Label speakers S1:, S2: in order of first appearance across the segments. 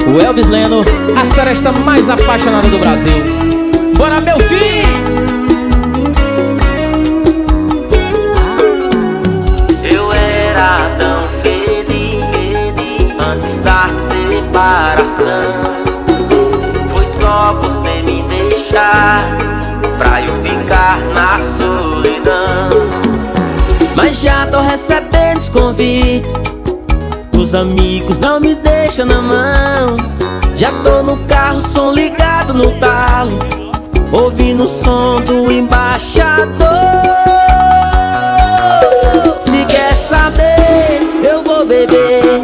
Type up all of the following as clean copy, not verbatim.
S1: O Elvis Leno, a seresta mais apaixonada do Brasil. Bora, meu filho!
S2: Eu era tão feliz antes da separação. Foi só você me deixar pra eu ficar na solidão.
S3: Mas já tô recebendo os convites, os amigos não me deixam na mão. Já tô no carro, som ligado no talo, ouvindo o som do embaixador. Se quer saber, eu vou beber,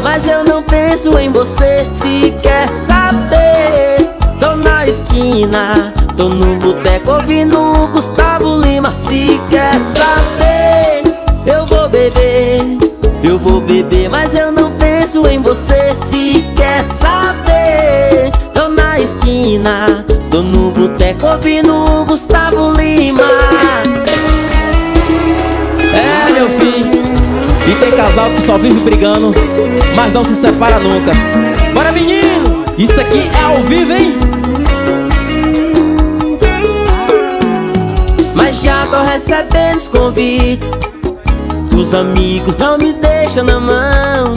S3: mas eu não penso em você. Se quer saber, tô na esquina, tô no boteco ouvindo o Gustavo Lima. Se quer saber, eu vou beber, mas eu não penso em você. Se quer saber, tô na esquina, tô no boteco ouvindo o Gustavo Lima.
S1: É, meu filho, e tem casal que só vive brigando, mas não se separa nunca. Bora, menino, isso aqui é ao vivo, hein?
S3: Mas já tô recebendo os convites, os amigos não me deixam na mão.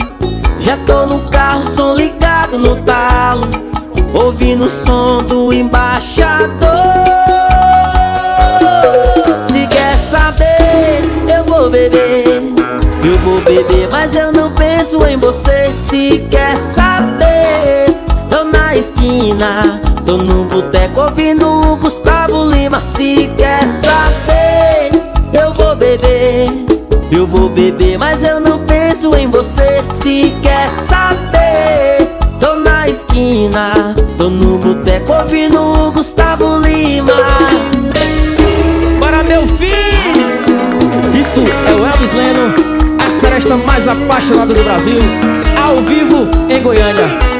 S3: Já tô no carro, som ligado no talo, ouvindo o som do embaixador. Se quer saber, eu vou beber, mas eu não penso em você. Se quer saber, tô na esquina, tô no boteco ouvindo o Gustavo Lima. Se quer saber, eu vou beber, mas eu não penso em você. Se quer saber, tô na esquina, tô no boteco ouvindo o Gustavo Lima.
S1: Bora, meu filho! Isso é o Elvis Leno, a seresta mais apaixonada do Brasil, ao vivo em Goiânia.